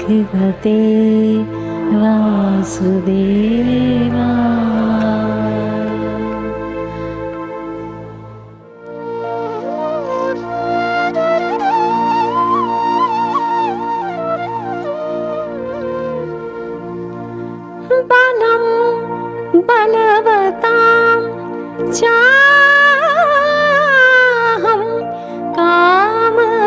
भगवते वासुदेवाय। बलं बलवतां चाहं कामरागविवर्जितं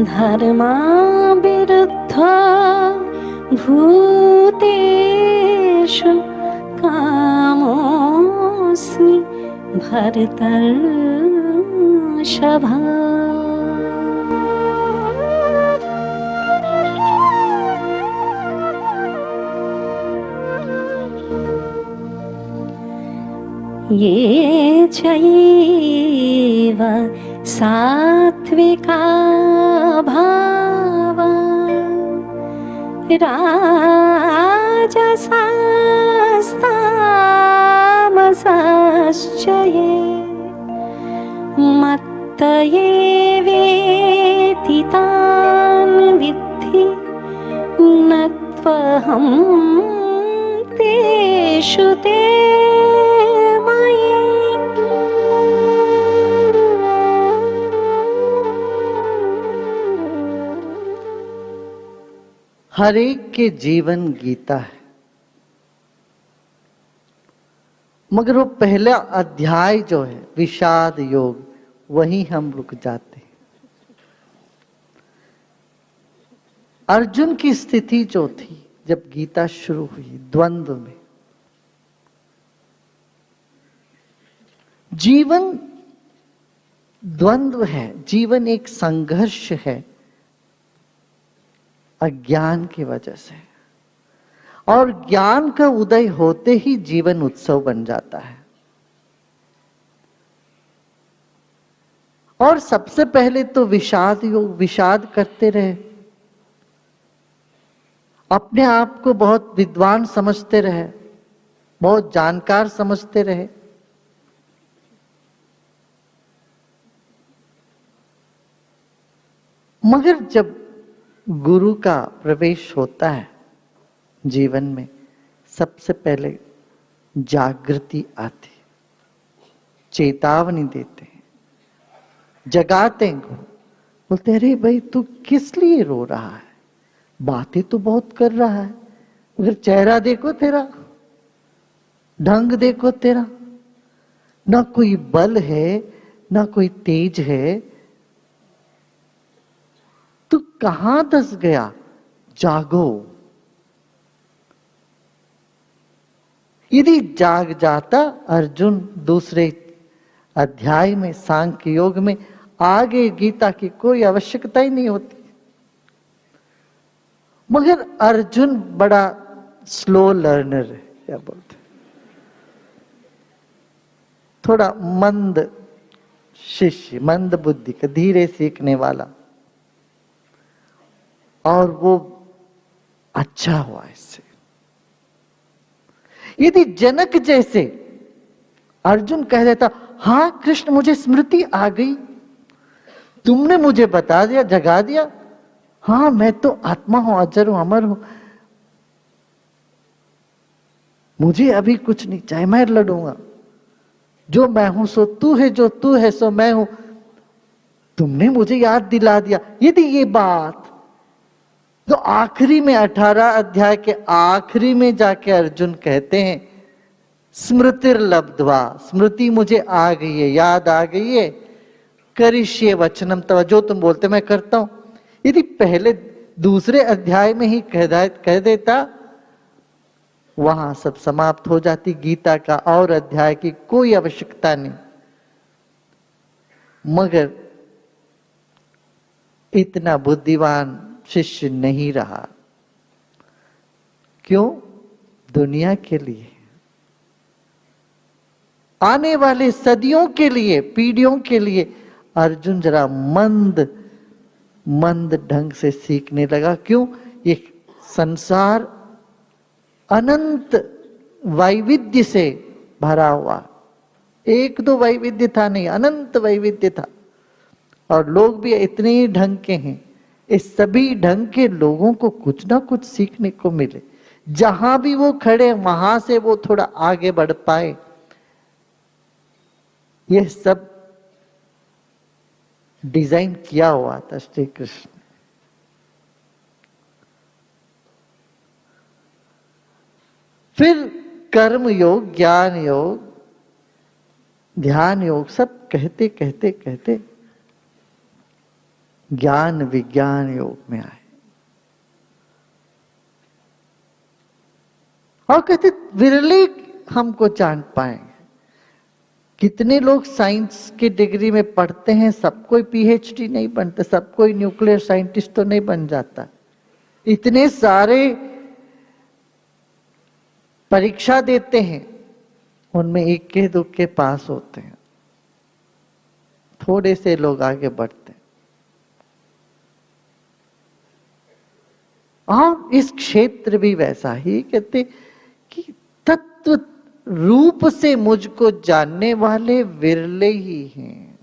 धर्माविरुद्धो भूतेषु कामोऽस्मि भरतर्षभा। ये चैव सात्विका भावा राजसास्तामसाश्च ये मत्त एवेति तान् विद्धि न त्वहं तेषु ते हर एक के जीवन गीता है, मगर वो पहला अध्याय जो है विषाद योग, वहीं हम रुक जाते हैं। अर्जुन की स्थिति जो थी जब गीता शुरू हुई, द्वंद्व में, जीवन द्वंद्व है, जीवन एक संघर्ष है अज्ञान की वजह से, और ज्ञान का उदय होते ही जीवन उत्सव बन जाता है। और सबसे पहले तो विषाद योग, विषाद करते रहे, अपने आप को बहुत विद्वान समझते रहे, बहुत जानकार समझते रहे, मगर जब गुरु का प्रवेश होता है जीवन में, सबसे पहले जागृति आती, चेतावनी देते हैं, जगाते हैं गुरु। बोलते अरे भाई तू किस लिए रो रहा है, बातें तो बहुत कर रहा है, मगर चेहरा देखो तेरा, ढंग देखो तेरा, ना कोई बल है ना कोई तेज है, तू कहां धस गया, जागो। यदि जाग जाता अर्जुन दूसरे अध्याय में सांख्य योग में, आगे गीता की कोई आवश्यकता ही नहीं होती। मगर अर्जुन बड़ा स्लो लर्नर है, क्या बोलते, थोड़ा मंद शिष्य, मंद बुद्धि का, धीरे सीखने वाला, और वो अच्छा हुआ इससे। यदि जनक जैसे अर्जुन कह देता हां कृष्ण मुझे स्मृति आ गई, तुमने मुझे बता दिया, जगा दिया, हाँ मैं तो आत्मा हूं, अजर हूं, अमर हूं, मुझे अभी कुछ नहीं चाहिए, मैं लड़ूंगा, जो मैं हूं सो तू है, जो तू है सो मैं हूं, तुमने मुझे याद दिला दिया। यदि ये बात तो आखिरी में 18 अध्याय के आखिरी में जाके अर्जुन कहते हैं स्मृतिर्लब्ध्वा, स्मृति मुझे आ गई है, याद आ गई है, करिष्ये वचनम तव, जो तुम बोलते मैं करता हूं। यदि पहले दूसरे अध्याय में ही कह देता, वहां सब समाप्त हो जाती, गीता का और अध्याय की कोई आवश्यकता नहीं। मगर इतना बुद्धिमान शिष्य नहीं रहा। क्यों? दुनिया के लिए, आने वाले सदियों के लिए, पीढ़ियों के लिए अर्जुन जरा मंद मंद ढंग से सीखने लगा। क्यों? ये संसार अनंत वैविध्य से भरा हुआ एक दो वैविध्य था नहीं, अनंत वैविध्य था। और लोग भी इतने ही ढंग के हैं, इस सभी ढंग के लोगों को कुछ ना कुछ सीखने को मिले। जहां भी वो खड़े वहां से वो थोड़ा आगे बढ़ पाए, यह सब डिजाइन किया हुआ था श्री कृष्ण। फिर कर्म योग, ज्ञान योग, ध्यान योग सब कहते कहते कहते ज्ञान विज्ञान योग में आए। और कहते विरले हमको जान पाएंगे। कितने लोग साइंस की डिग्री में पढ़ते हैं, सब कोई पीएचडी नहीं बनते, सब कोई न्यूक्लियर साइंटिस्ट तो नहीं बन जाता। इतने सारे परीक्षा देते हैं, उनमें इक्के दुक्के पास होते हैं, थोड़े से लोग आगे बढ़ते हैं। और इस क्षेत्र भी वैसा ही कहते कि तत्व रूप से मुझको जानने वाले विरले ही हैं,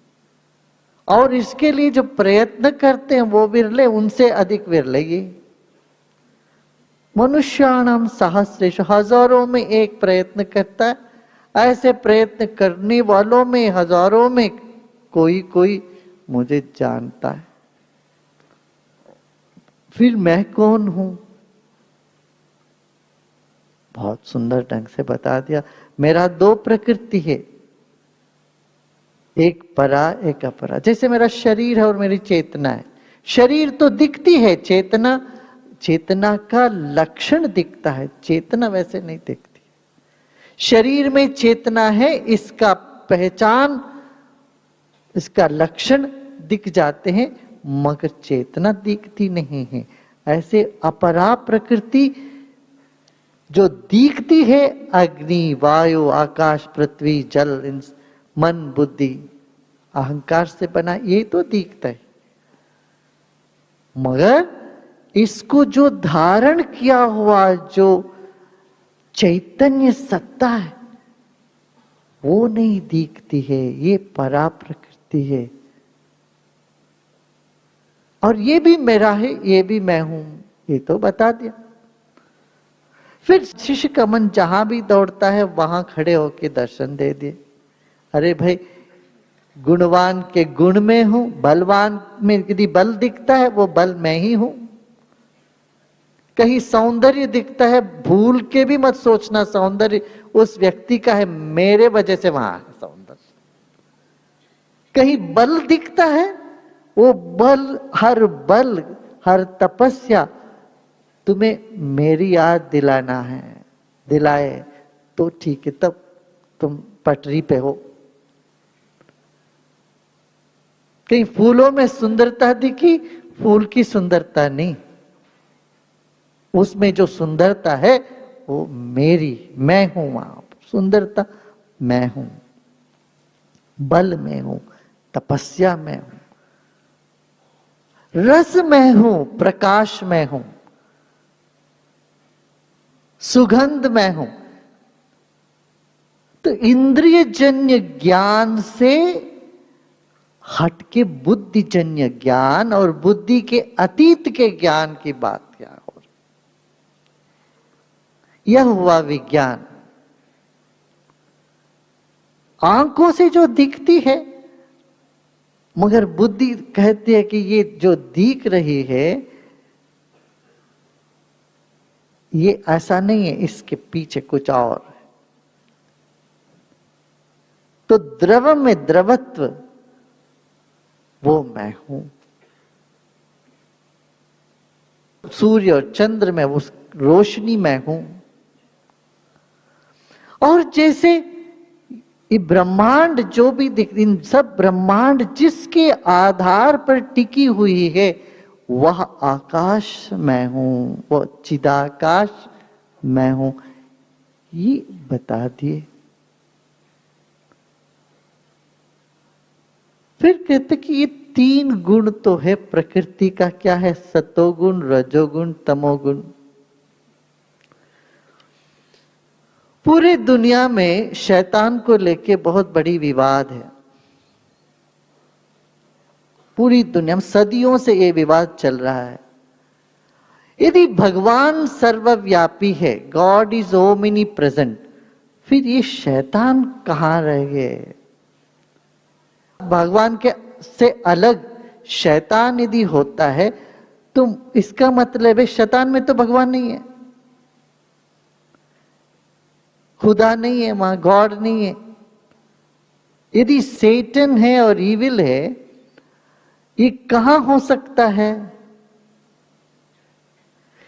और इसके लिए जो प्रयत्न करते हैं वो विरले, उनसे अधिक विरले ये। मनुष्याणाम सहस्रेषु, हजारों में एक प्रयत्न करता है, ऐसे प्रयत्न करने वालों में हजारों में कोई कोई मुझे जानता है। फिर मैं कौन हूं? बहुत सुंदर ढंग से बता दिया। मेरा दो प्रकृति है, एक परा एक अपरा। जैसे मेरा शरीर है और मेरी चेतना है। शरीर तो दिखती है, चेतना, चेतना का लक्षण दिखता है, चेतना वैसे नहीं दिखती। शरीर में चेतना है, इसका पहचान, इसका लक्षण दिख जाते हैं, मगर चेतना दिखती नहीं है। ऐसे अपरा प्रकृति जो दिखती है, अग्नि, वायु, आकाश, पृथ्वी, जल, इन मन, बुद्धि, अहंकार से बना, ये तो दिखता है। मगर इसको जो धारण किया हुआ जो चैतन्य सत्ता है, वो नहीं दिखती है। ये परा प्रकृति है। और ये भी मेरा है, ये भी मैं हूं, ये तो बता दिया। फिर शिष्य का मन जहां भी दौड़ता है वहां खड़े होके दर्शन दे दिए। अरे भाई, गुणवान के गुण में हूं, बलवान में यदि बल दिखता है वो बल मैं ही हूं। कहीं सौंदर्य दिखता है, भूल के भी मत सोचना सौंदर्य उस व्यक्ति का है, मेरे वजह से वहां है सौंदर्य। कहीं बल दिखता है, वो बल, हर तपस्या तुम्हें मेरी याद दिलाना है, दिलाए तो ठीक है, तब तुम पटरी पे हो। कहीं फूलों में सुंदरता दिखी, फूल की सुंदरता नहीं, उसमें जो सुंदरता है वो मेरी, मैं हूं। वहां सुंदरता मैं हूं, बल में हूं, तपस्या में हूं, रस में हूं, प्रकाश में हूं, सुगंध में हूं। तो इंद्रिय जन्य ज्ञान से हटके बुद्धिजन्य ज्ञान और बुद्धि के अतीत के ज्ञान की बात क्या हो रही, यह हुआ विज्ञान। आंखों से जो दिखती है, मगर बुद्धि कहती है कि ये जो दिख रही है ये ऐसा नहीं है, इसके पीछे कुछ और है। तो द्रव में द्रवत्व वो मैं हूं। सूर्य और चंद्र में उस रोशनी मैं हूं। और जैसे ये ब्रह्मांड जो भी दिख, इन सब ब्रह्मांड जिसके आधार पर टिकी हुई है, वह आकाश मैं हूं, वह चिदाकाश मैं हूं, ये बता दिए। फिर कहते कि ये तीन गुण तो है प्रकृति का, क्या है? सतोगुण, रजोगुण, तमोगुण। पूरे दुनिया में शैतान को लेके बहुत बड़ी विवाद है। पूरी दुनिया में सदियों से ये विवाद चल रहा है। यदि भगवान सर्वव्यापी है, गॉड इज ओमिनी प्रेजेंट, फिर ये शैतान कहां रह गए? भगवान के से अलग शैतान यदि होता है तो इसका मतलब है शैतान में तो भगवान नहीं है, खुदा नहीं है, वहां गॉड नहीं है। यदि सेटन है और इविल है, ये कहां हो सकता है?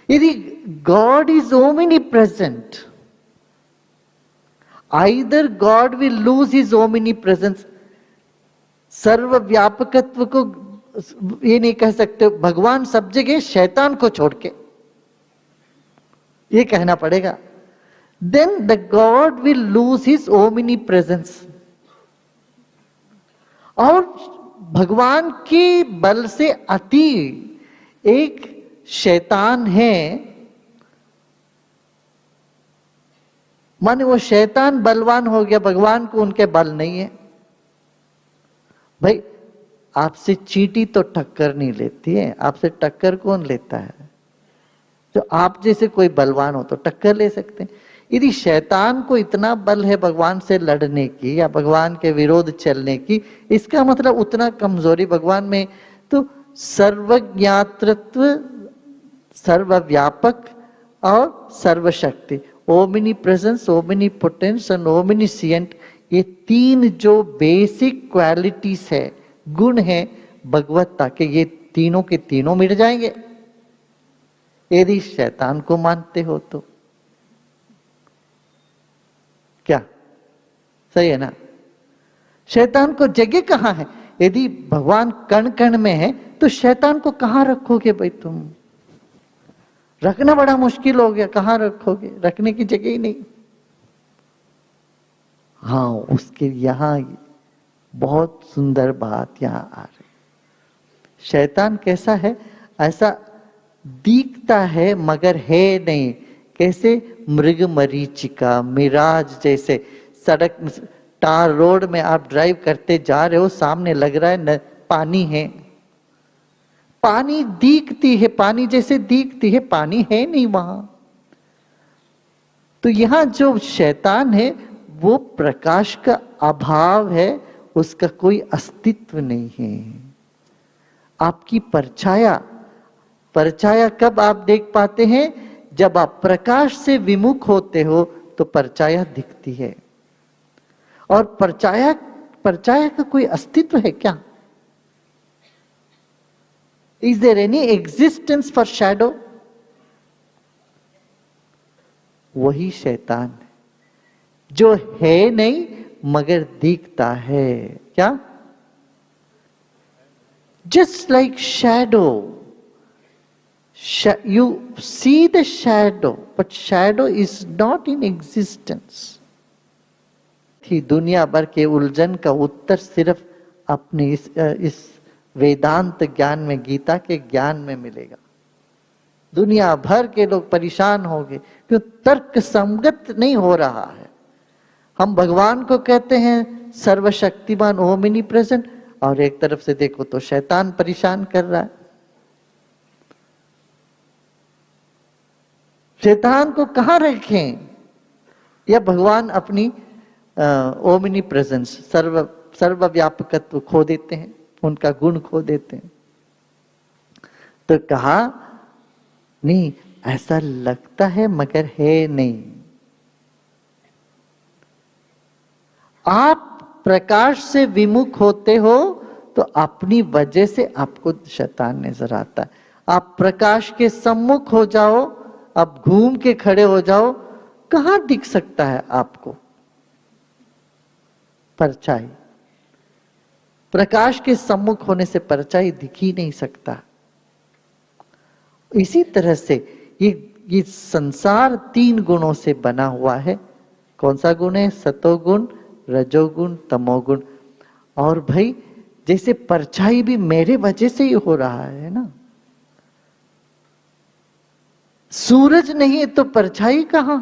यदि God is omnipresent, either God will lose his omnipresence, सर्वव्यापकत्व को ये नहीं कह सकते भगवान सब जगह शैतान को छोड़ के, ये कहना पड़ेगा। then the God will lose his omnipresence। और भगवान के बल से अति एक शैतान है, माने वो शैतान बलवान हो गया, भगवान को उनके बल नहीं है। भाई आपसे चींटी तो टक्कर नहीं लेती है, आपसे टक्कर कौन लेता है? जो आप जैसे कोई बलवान हो तो टक्कर ले सकते हैं। यदि शैतान को इतना बल है भगवान से लड़ने की या भगवान के विरोध चलने की, इसका मतलब उतना कमजोरी भगवान में। तो सर्वज्ञातृत्व, सर्वव्यापक और सर्वशक्ति, ओमिनी प्रेजेंस, ओमिनी पोटेंस और ओमिनिसिएंट, ये तीन जो बेसिक क्वालिटीज है, गुण है भगवत्ता के, ये तीनों के तीनों मिट जाएंगे यदि शैतान को मानते हो तो। क्या सही है ना? शैतान को जगह कहां है? यदि भगवान कण कण में है तो शैतान को कहां रखोगे भाई? तुम रखना बड़ा मुश्किल हो गया, कहां रखोगे? रखने की जगह ही नहीं। हाँ, उसके यहां बहुत सुंदर बात यहां आ रही। शैतान कैसा है? ऐसा दिखता है मगर है नहीं। कैसे? मृग मरीचिका, मिराज जैसे। सड़क टार रोड में आप ड्राइव करते जा रहे हो, सामने लग रहा है पानी है, पानी दिखती है, पानी जैसे दिखती है, पानी है नहीं वहां। तो यहां जो शैतान है वो प्रकाश का अभाव है, उसका कोई अस्तित्व नहीं है। आपकी परछाया, परछाया कब आप देख पाते हैं? जब आप प्रकाश से विमुख होते हो तो परछाया दिखती है। और परछाया, परछाया का कोई अस्तित्व है क्या? Is there any existence for shadow? वही शैतान है जो है नहीं मगर दिखता है। क्या? Just like shadow, you see the shadow but shadow is not in existence। थी दुनिया भर के उलझन का उत्तर सिर्फ अपने इस वेदांत ज्ञान में, गीता के ज्ञान में मिलेगा। दुनिया भर के लोग परेशान हो गए क्यों? तर्क संगत नहीं हो रहा है। हम भगवान को कहते हैं सर्वशक्तिमान, ओमिनी प्रेजेंट, और एक तरफ से देखो तो शैतान परेशान कर रहा है। शैतान को कहां रखें? या भगवान अपनी ओमिनी प्रेजेंस, सर्वव्यापकत्व खो देते हैं, उनका गुण खो देते हैं। तो कहा नहीं, ऐसा लगता है मगर है नहीं। आप प्रकाश से विमुख होते हो तो अपनी वजह से आपको शैतान नजर आता है। आप प्रकाश के सम्मुख हो जाओ, अब घूम के खड़े हो जाओ, कहां दिख सकता है आपको परछाई? प्रकाश के सम्मुख होने से परछाई दिख ही नहीं सकता। इसी तरह से ये संसार तीन गुणों से बना हुआ है। कौन सा गुण है? सतोगुण, रजोगुण, तमोगुण। और भाई जैसे परछाई भी मेरे वजह से ही हो रहा है ना। सूरज नहीं है तो परछाई कहां?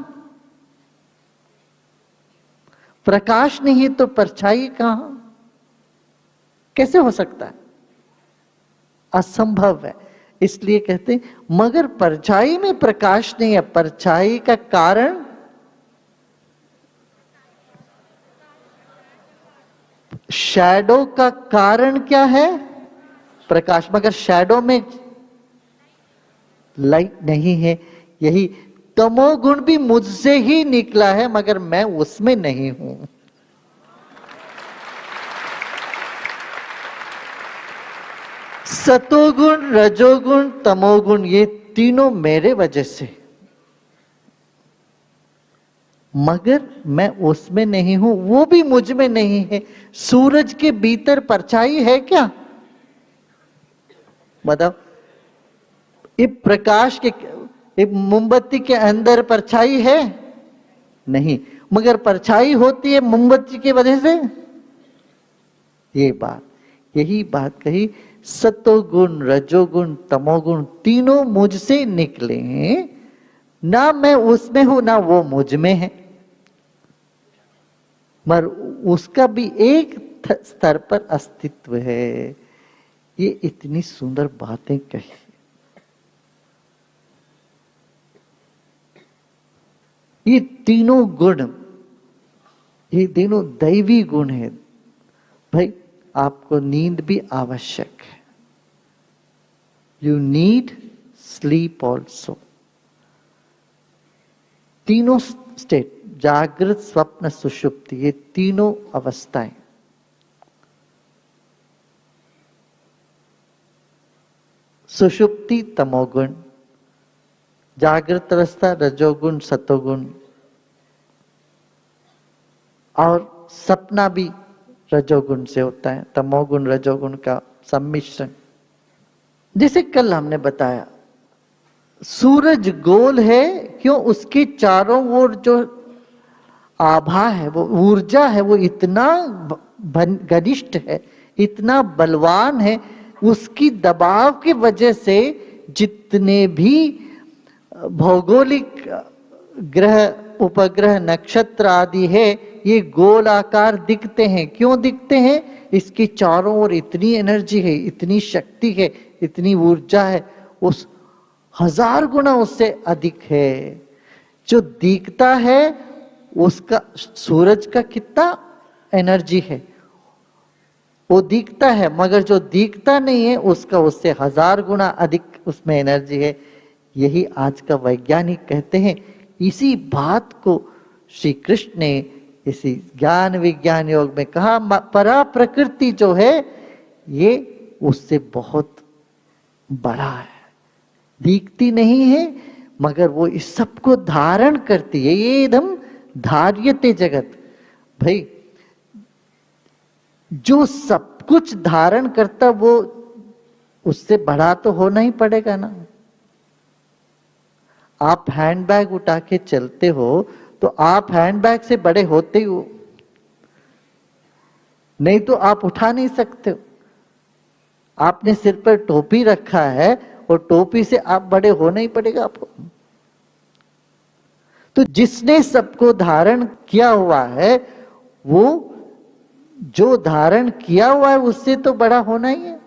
प्रकाश नहीं तो परछाई कहां? कैसे हो सकता है? असंभव है। इसलिए कहते हैं मगर परछाई में प्रकाश नहीं है। परछाई का कारण शैडो का कारण क्या है? प्रकाश। मगर शैडो में लाइट नहीं है। यही तमोगुण भी मुझसे ही निकला है मगर मैं उसमें नहीं हूं। सतोगुण, रजोगुण, तमोगुण ये तीनों मेरे वजह से, मगर मैं उसमें नहीं हूं, वो भी मुझ में नहीं है। सूरज के भीतर परछाई है क्या? बताओ। ये प्रकाश के, एक मोमबत्ती के अंदर परछाई है नहीं, मगर परछाई होती है मोमबत्ती की वजह से। ये बात, यही बात कही। सतोगुण, रजोगुण, तमोगुण तीनों मुझसे निकले हैं। ना मैं उसमें हूं ना वो मुझ में है, मगर उसका भी एक स्तर पर अस्तित्व है। ये इतनी सुंदर बातें कही। ये तीनों गुण, ये तीनों दैवी गुण है। भाई आपको नींद भी आवश्यक है। You need sleep also. तीनों स्टेट, जागृत, स्वप्न, सुषुप्ति, ये तीनों अवस्थाएं। सुषुप्ति तमोगुण, जागृत अवस्था रजोगुण सतोगुण, और सपना भी रजोगुण से होता है, तमोगुण रजोगुण का सम्मिश्रण। जैसे कल हमने बताया सूरज गोल है, क्यों? उसके चारों ओर जो आभा है, वो ऊर्जा है, वो इतना घनिष्ठ है, इतना बलवान है। उसकी दबाव की वजह से जितने भी भौगोलिक ग्रह, उपग्रह, नक्षत्र आदि है, ये गोल आकार दिखते हैं। क्यों दिखते हैं? इसके चारों ओर इतनी एनर्जी है, इतनी शक्ति है, इतनी ऊर्जा है, उस 1000 गुना उससे अधिक है। जो दिखता है उसका, सूरज का कितना एनर्जी है, वो दिखता है, मगर जो दिखता नहीं है उसका उससे 1000 गुना अधिक उसमें एनर्जी है। यही आज का वैज्ञानिक कहते हैं। इसी बात को श्री कृष्ण ने इसी ज्ञान विज्ञान योग में कहा, परा प्रकृति जो है ये उससे बहुत बड़ा है, दिखती नहीं है मगर वो इस सबको धारण करती है। ये एकदम धार्यते जगत। भाई जो सब कुछ धारण करता वो उससे बड़ा तो होना ही पड़ेगा ना। आप हैंडबैग उठा के चलते हो तो आप हैंडबैग से बड़े होते ही हो, नहीं तो आप उठा नहीं सकते हो। आपने सिर पर टोपी रखा है और टोपी से आप बड़े होना ही पड़ेगा आपको। तो जिसने सबको धारण किया हुआ है, वो जो धारण किया हुआ है उससे तो बड़ा होना ही है।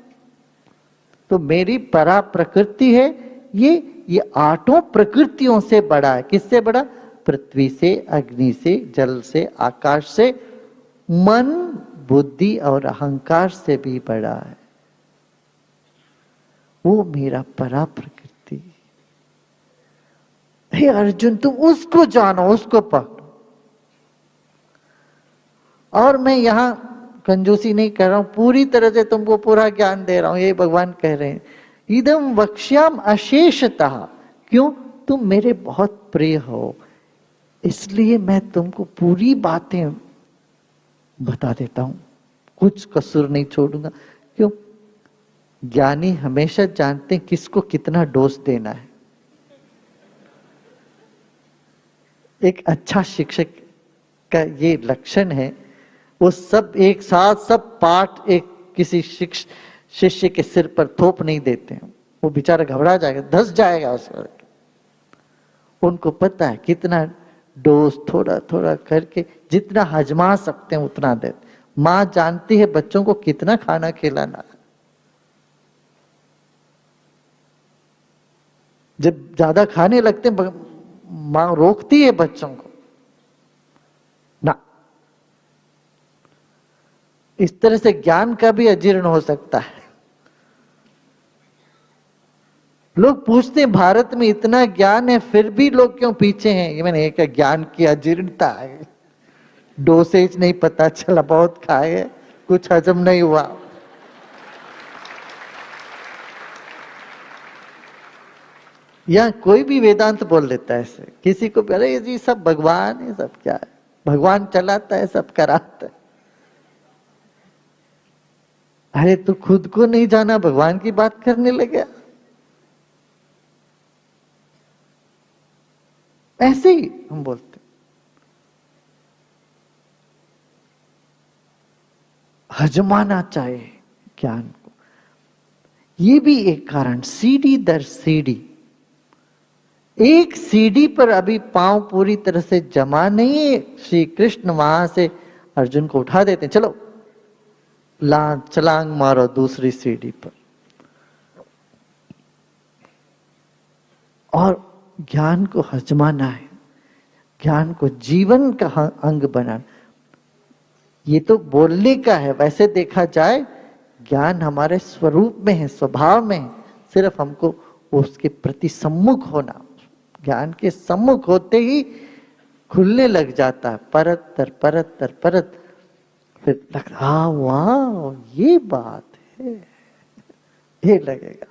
तो मेरी परा प्रकृति है, ये 8 प्रकृतियों से बड़ा है। किससे बड़ा? पृथ्वी से, अग्नि से, जल से, आकाश से, मन, बुद्धि और अहंकार से भी बड़ा है। वो मेरा परा प्रकृति। हे अर्जुन, तुम उसको जानो, उसको पकड़ो। और मैं यहां कंजूसी नहीं कर रहा हूं, पूरी तरह से तुमको पूरा ज्ञान दे रहा हूं। ये भगवान कह रहे हैं, इदम वक्ष्याम अशेषतः। क्यों? तुम मेरे बहुत प्रिय हो, इसलिए मैं तुमको पूरी बातें बता देता हूं, कुछ कसुर नहीं छोड़ूंगा। क्यों? ज्ञानी हमेशा जानते हैं किसको कितना डोज देना है। एक अच्छा शिक्षक का ये लक्षण है, वो सब एक साथ सब पाठ एक किसी शिष्य के सिर पर थोप नहीं देते हैं। वो बेचारा घबरा जाएगा, धस जाएगा उस पर। उनको पता है कितना डोज थोड़ा थोड़ा करके जितना हजमा सकते हैं उतना दे। माँ जानती है बच्चों को कितना खाना खिलाना है। जब ज्यादा खाने लगते हैं माँ रोकती है बच्चों को, ना। इस तरह से ज्ञान का भी अजीर्ण हो सकता है। लोग पूछते हैं भारत में इतना ज्ञान है फिर भी लोग क्यों पीछे हैं। ये मैंने एक ज्ञान की अजीर्णता है, डोसेज नहीं पता चला, बहुत खाए कुछ हजम नहीं हुआ। या कोई भी वेदांत बोल देता है ऐसे, किसी को अरे ये जी सब भगवान है, सब क्या है, भगवान चलाता है सब कराता है। अरे तू खुद को नहीं जाना, भगवान की बात करने लगे। ऐसे ही हम बोलते। हजमाना चाहिए ज्ञान को। ये भी एक कारण, सीढ़ी दर सीढ़ी। एक सीढ़ी पर अभी पांव पूरी तरह से जमा नहीं है, श्री कृष्ण वहां से अर्जुन को उठा देते हैं, चलो छलांग मारो दूसरी सीढ़ी पर। और ज्ञान को हजमाना है, ज्ञान को जीवन का अंग बनाना। ये तो बोलने का है, वैसे देखा जाए ज्ञान हमारे स्वरूप में है, स्वभाव में है। सिर्फ हमको उसके प्रति सम्मुख होना। ज्ञान के सम्मुख होते ही खुलने लग जाता है, परत दर परत दर परत। फिर लगता वाह ये बात है, ये लगेगा।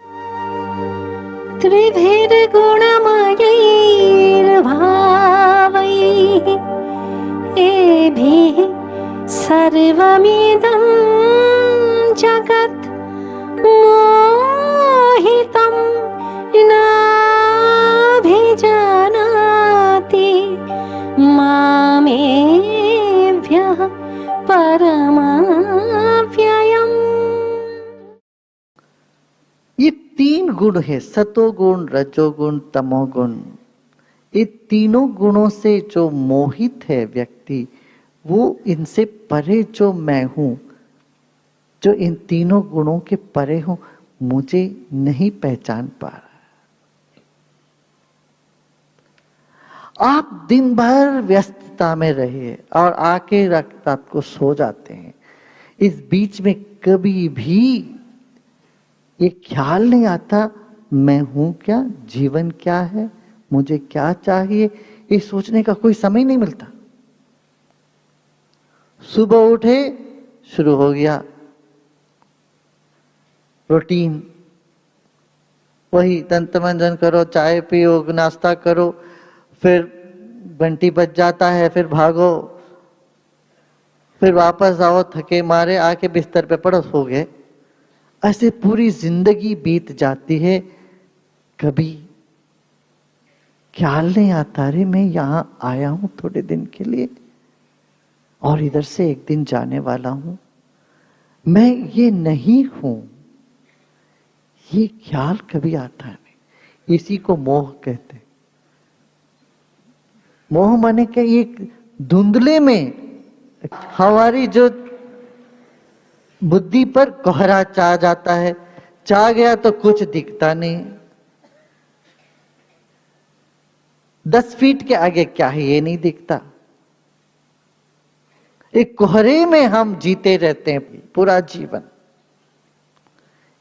त्रिभिर्गुणमयैर्भावैः एभिः सर्वमिदं जगत् मोहितं नाभिजानाति मामेभ्यः परमव्ययम्। ये तीन गुण है, सतोगुण, रजोगुण, तमोगुण। ये तीनों गुणों से जो मोहित है व्यक्ति, वो इनसे परे जो मैं हूं, जो इन तीनों गुणों के परे हूं, मुझे नहीं पहचान पा रहा। आप दिन भर व्यस्तता में रहिए और आके रात को सो जाते हैं। इस बीच में कभी भी ये ख्याल नहीं आता मैं हूं क्या, जीवन क्या है, मुझे क्या चाहिए, ये सोचने का कोई समय नहीं मिलता। सुबह उठे, शुरू हो गया रूटीन, वही तंत मंजन करो, चाय पियो, नाश्ता करो, फिर घंटी बज जाता है, फिर भागो, फिर वापस आओ थके मारे, आके बिस्तर पे पड़ो, सो गए। ऐसे पूरी जिंदगी बीत जाती है। कभी ख्याल नहीं आता, रे मैं यहां आया हूं थोड़े दिन के लिए और इधर से एक दिन जाने वाला हूं, मैं ये नहीं हूं। ये ख्याल कभी आता नहीं। इसी को मोह कहते हैं। मोह माने क्या, एक धुंधले में हमारी जो बुद्धि पर कोहरा छा जाता है, छा गया तो कुछ दिखता नहीं। 10 फीट के आगे क्या है ये नहीं दिखता। एक कोहरे में हम जीते रहते हैं पूरा जीवन।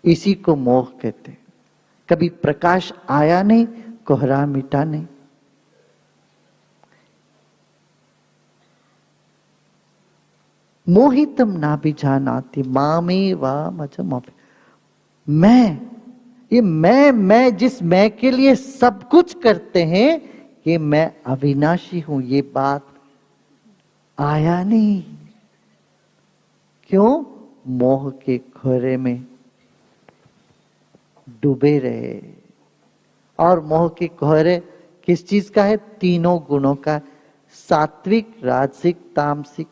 इसी को मोह कहते हैं। कभी प्रकाश आया नहीं, कोहरा मिटा नहीं। मोहितम ना भी जानाति मामे वा मजम। ये मैं जिस मैं के लिए सब कुछ करते हैं, ये मैं अविनाशी हूं, ये बात आया नहीं। क्यों? मोह के खोरे में डूबे रहे। और मोह के कोहरे किस चीज का है? तीनों गुणों का, सात्विक, राजसिक, तामसिक।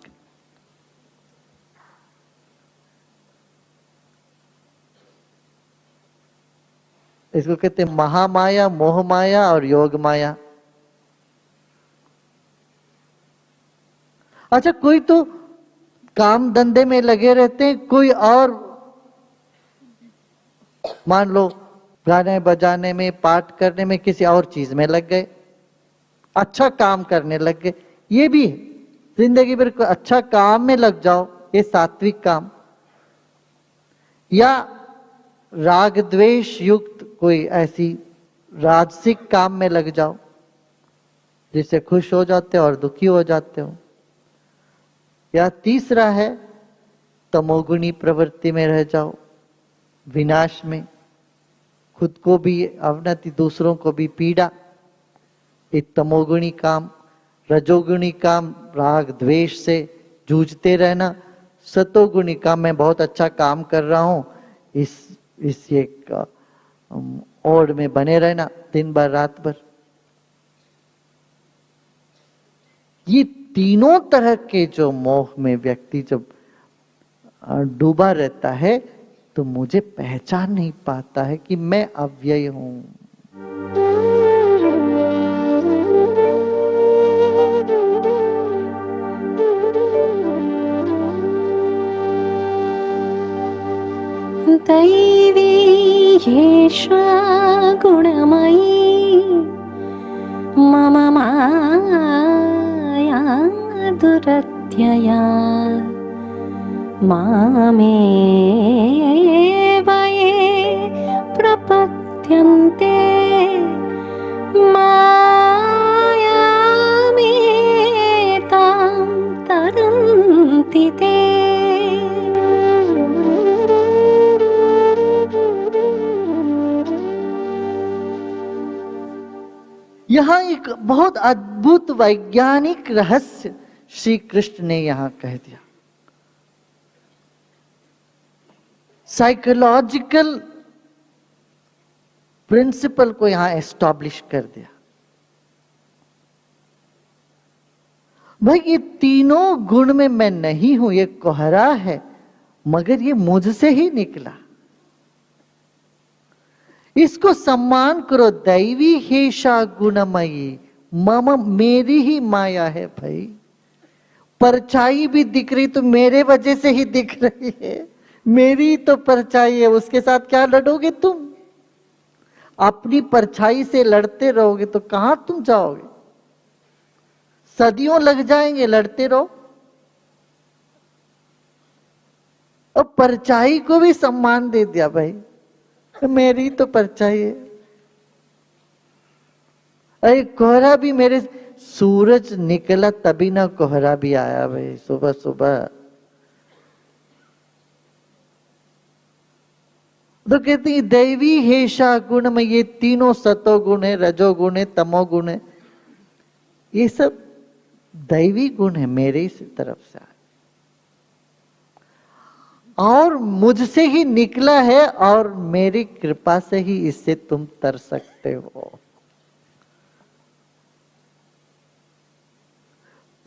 इसको कहते हैं महामाया, मोह माया और योग माया। अच्छा, कोई तो काम धंधे में लगे रहते हैं, कोई और मान लो गाने बजाने में, पाठ करने में, किसी और चीज में लग गए, अच्छा काम करने लग गए। ये भी है, जिंदगी भर कोई अच्छा काम में लग जाओ, ये सात्विक काम। या राग द्वेष युक्त कोई ऐसी राजसिक काम में लग जाओ जिससे खुश हो जाते हो और दुखी हो जाते हो। या तीसरा है तमोगुणी प्रवृत्ति में रह जाओ, विनाश में, खुद को भी अवनति, दूसरों को भी पीड़ा। एक तमोगुणी काम, रजोगुणी काम राग द्वेष से जूझते रहना, सतोगुणी काम मैं बहुत अच्छा काम कर रहा हूं, इस एक ओढ़ में बने रहना दिन भर रात भर। ये तीनों तरह के जो मोह में व्यक्ति जब डूबा रहता है तो मुझे पहचान नहीं पाता है कि मैं अव्यय हूं। दैवी येषा गुणमयी मम माया दुरत्यया मामेव ये प्रपद्यन्ते मायामेतां तरन्ति ते। यहां एक बहुत अद्भुत वैज्ञानिक रहस्य श्री कृष्ण ने यहां कह दिया। साइकोलॉजिकल प्रिंसिपल को यहां एस्टैब्लिश कर दिया। भाई ये तीनों गुण में मैं नहीं हूं, ये कोहरा है, मगर ये मुझसे ही निकला। इसको सम्मान करो। दैवी हेषा गुणमयी मम, मेरी ही माया है भाई। परछाई भी दिख रही तो मेरे वजह से ही दिख रही है, मेरी तो परछाई है, उसके साथ क्या लड़ोगे तुम? अपनी परछाई से लड़ते रहोगे तो कहां तुम जाओगे? सदियों लग जाएंगे, लड़ते रहो। अब परछाई को भी सम्मान दे दिया भाई, मेरी तो परछाई है। अरे कोहरा भी मेरे, सूरज निकला तभी ना कोहरा भी आया भाई, सुबह सुबह। तो कहती है दैवी हेषा गुण में, ये तीनों सतोगुण है, रजोगुण है, तमोगुण है, ये सब दैवी गुण है, मेरे ही तरफ से आए और मुझसे ही निकला है और मेरी कृपा से ही इससे तुम तर सकते हो।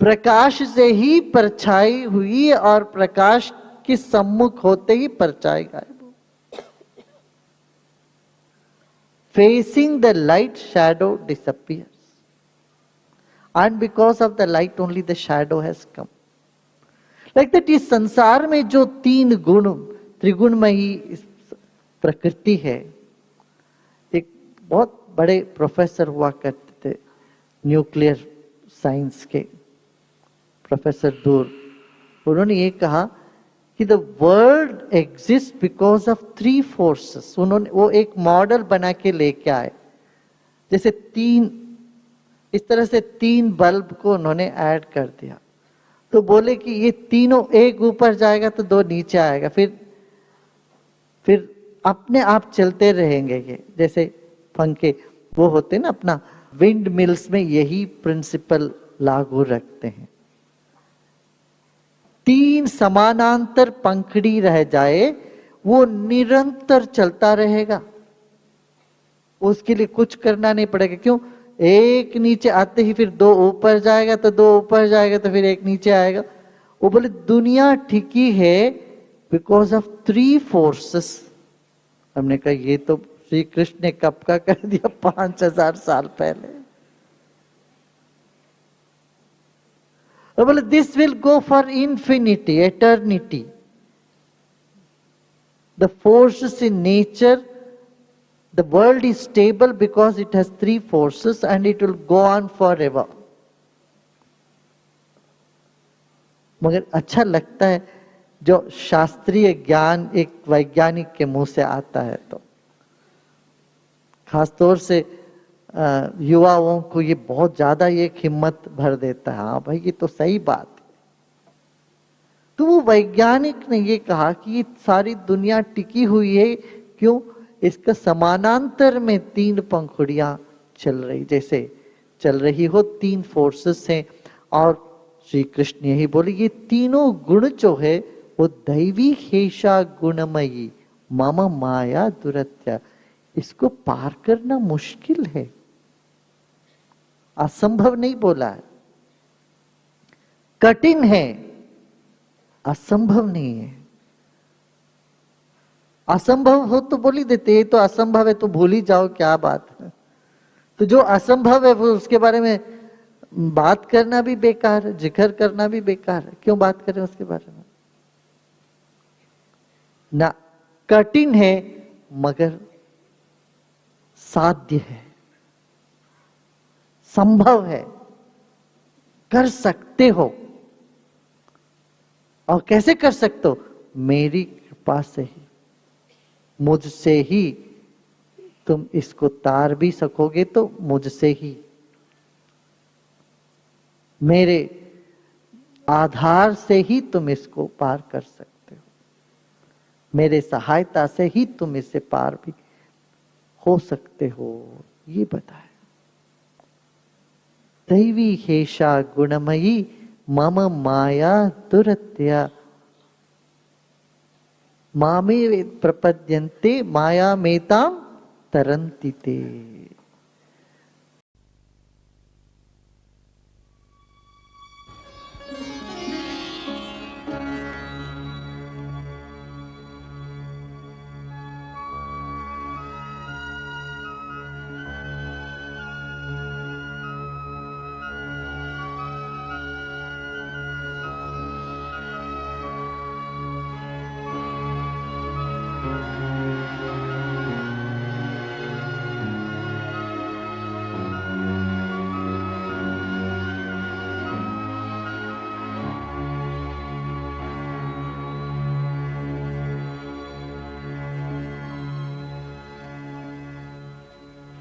प्रकाश से ही परछाई हुई और प्रकाश के सम्मुख होते ही परछाई गायब। Facing the light, shadow disappears. And because of the light only the shadow has come. Like that, इस संसार में जो तीन गुण, त्रिगुणमयी प्रकृति है। एक बहुत बड़े प्रोफेसर हुआ करते थे न्यूक्लियर साइंस के, प्रोफेसर दूर, उन्होंने ये कहा कि the world exist because of three forces. उन्होंने वो एक मॉडल बना के लेके आए, जैसे तीन, इस तरह से तीन बल्ब को उन्होंने ऐड कर दिया। तो बोले कि ये तीनों, एक ऊपर जाएगा तो दो नीचे आएगा, फिर अपने आप चलते रहेंगे ये, जैसे पंखे वो होते ना अपना, विंड मिल्स में यही प्रिंसिपल लागू रखते हैं। तीन समानांतर पंखड़ी रह जाए, वो निरंतर चलता रहेगा, उसके लिए कुछ करना नहीं पड़ेगा। क्यों? एक नीचे आते ही फिर दो ऊपर जाएगा, तो दो ऊपर जाएगा तो फिर एक नीचे आएगा। वो बोले दुनिया टिकी है बिकॉज ऑफ थ्री फोर्सेस। हमने कहा ये तो श्री कृष्ण ने कब का कर दिया, 5000 साल पहले। और बोले this will go for infinity, eternity. The forces in nature, the world is stable because it has three forces and it will go on for ever. मगर अच्छा लगता है जो शास्त्रीय ज्ञान एक वैज्ञानिक के मुंह से आता है, तो खासतौर से युवाओं को ये बहुत ज्यादा ये हिम्मत भर देता है। हाँ भाई, ये तो सही बात है। तो वो वैज्ञानिक ने ये कहा कि ये सारी दुनिया टिकी हुई है क्यों? इसका समानांतर में तीन पंखुड़ियां चल रही, जैसे चल रही हो तीन फोर्सेस हैं। और श्री कृष्ण यही बोले ये तीनों गुण जो है वो दैवी हेषा गुणमयी मम माया दुरत्या, इसको पार करना मुश्किल है, असंभव नहीं बोला है, कठिन है, असंभव नहीं है। असंभव हो तो बोल ही देते, ये तो असंभव है तो भूल ही जाओ, क्या बात है। तो जो असंभव है वो उसके बारे में बात करना भी बेकार है, जिक्र करना भी बेकार है। क्यों बात करें उसके बारे में? ना, कठिन है मगर साध्य है, संभव है, कर सकते हो। और कैसे कर सकते हो? मेरी कृपा से ही, मुझसे ही तुम इसको तार भी सकोगे, तो मुझसे ही, मेरे आधार से ही तुम इसको पार कर सकते हो, मेरे सहायता से ही तुम इससे पार भी हो सकते हो, ये बताया। दैवी हेषा गुणमयी मम माया दुरत्या मामे प्रपद्यन्ते माया मेताम तरन्ति ते।